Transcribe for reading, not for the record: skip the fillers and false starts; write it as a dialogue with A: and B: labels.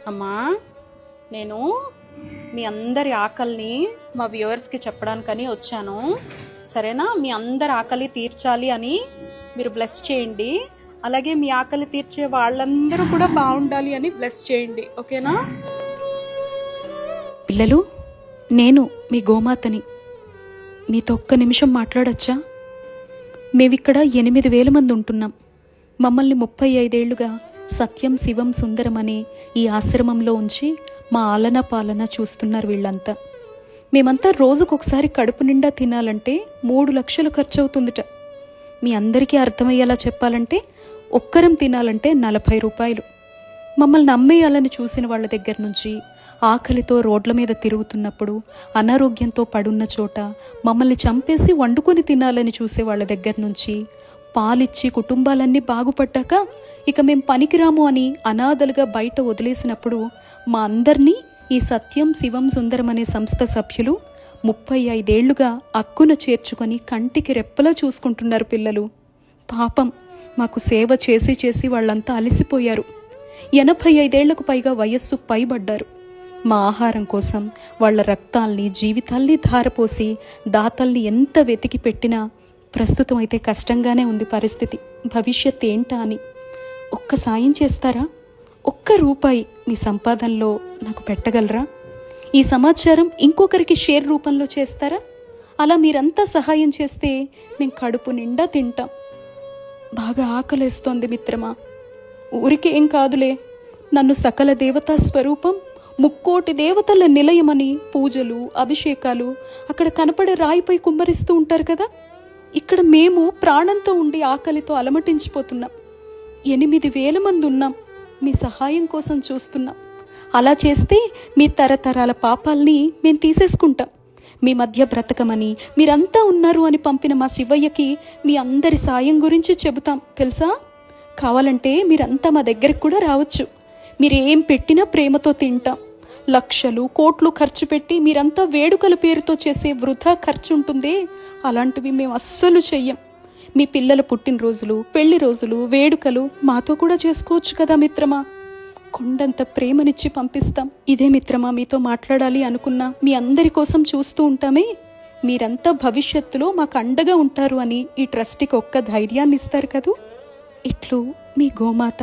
A: అమ్మా, నేను మీ అందరి ఆకలిని మా వ్యూవర్స్కి చెప్పడానికని వచ్చాను. సరేనా? మీ అందరి ఆకలి తీర్చాలి అని మీరు బ్లెస్ చేయండి. అలాగే మీ ఆకలి తీర్చే వాళ్ళందరూ కూడా బాగుండాలి అని బ్లెస్ చేయండి. ఓకేనా?
B: పిల్లలు, నేను మీ గోమాతని. మీతో ఒక్క నిమిషం మాట్లాడొచ్చా? మేమిక్కడ 8,000 మంది ఉంటున్నాం. మమ్మల్ని 35 ఏళ్లుగా సత్యం శివం సుందరం అనే ఈ ఆశ్రమంలో ఉంచి మా ఆలన పాలన చూస్తున్నారు వీళ్ళంతా. మేమంతా రోజుకొకసారి కడుపు నిండా తినాలంటే 3 లక్షలు ఖర్చు అవుతుందిట. మీ అందరికీ అర్థమయ్యేలా చెప్పాలంటే ఒక్కరం తినాలంటే 40 రూపాయలు. మమ్మల్ని అమ్మేయాలని చూసిన వాళ్ళ దగ్గర నుంచి, ఆకలితో రోడ్ల మీద తిరుగుతున్నప్పుడు, అనారోగ్యంతో పడున్న చోట మమ్మల్ని చంపేసి వండుకొని తినాలని చూసే వాళ్ళ దగ్గర నుంచి, పాలిచ్చి కుటుంబాలన్నీ బాగుపడ్డాక ఇక మేం పనికిరాము అని అనాథలుగా బయట వదిలేసినప్పుడు మా అందరినీ ఈ సత్యం శివం సుందరం అనే సంస్థ సభ్యులు 35 ఏళ్లుగా అక్కున చేర్చుకొని కంటికి రెప్పలా చూసుకుంటున్నారు. పిల్లలు పాపం మాకు సేవ చేసి చేసి వాళ్ళంతా అలసిపోయారు. 85 ఏళ్లకు పైగా వయస్సు పైబడ్డారు. మా ఆహారం కోసం వాళ్ళ రక్తాల్ని జీవితాల్ని ధారపోసి దాతల్ని ఎంత వెతికి పెట్టినా ప్రస్తుతం అయితే కష్టంగానే ఉంది పరిస్థితి. భవిష్యత్ ఏంటా అని ఒక్క సాయం చేస్తారా? ఒక్క రూపాయి మీ సంపాదనలో నాకు పెట్టగలరా? ఈ సమాచారం ఇంకొకరికి షేర్ రూపంలో చేస్తారా? అలా మీరంతా సహాయం చేస్తే మేము కడుపు నిండా తింటాం. బాగా ఆకలేస్తోంది మిత్రమా. ఊరికే ఏం కాదులే, నన్ను సకల దేవతా స్వరూపం, 3,000,000 దేవతల నిలయమని పూజలు అభిషేకాలు అక్కడ కనపడే రాయిపై కుమ్మరిస్తూ ఉంటారు కదా. ఇక్కడ మేము ప్రాణంతో ఉండి ఆకలితో అలమటించిపోతున్నాం. 8,000 మంది ఉన్నాం. మీ సహాయం కోసం చూస్తున్నాం. అలా చేస్తే మీ తరతరాల పాపాల్ని మేము తీసేసుకుంటాం. మీ మధ్య బ్రతకమని మీరంతా ఉన్నారు అని పంపిన మా శివయ్యకి మీ అందరి సాయం గురించి చెబుతాం తెలుసా. కావాలంటే మీరంతా మా దగ్గరకు కూడా రావచ్చు. మీరేం పెట్టినా ప్రేమతో తింటాం. లక్షలు కోట్లు ఖర్చు పెట్టి మీరంతా వేడుకల పేరుతో చేసే వృధా ఖర్చు ఉంటుందే, అలాంటివి మేము అస్సలు చెయ్యం. మీ పిల్లల పుట్టినరోజులు, పెళ్లి రోజులు, వేడుకలు మాతో కూడా చేసుకోవచ్చు కదా మిత్రమా. కొండంత ప్రేమనిచ్చి పంపిస్తాం. ఇదే మిత్రమా మీతో మాట్లాడాలి అనుకున్నా. మీ అందరి కోసం చూస్తూ ఉంటామే. మీరంతా భవిష్యత్తులో మాకు అండగా ఉంటారు అని ఈ ట్రస్ట్కి ఒక్క ధైర్యాన్ని ఇస్తారు కదూ. ఇట్లు మీ గోమాత.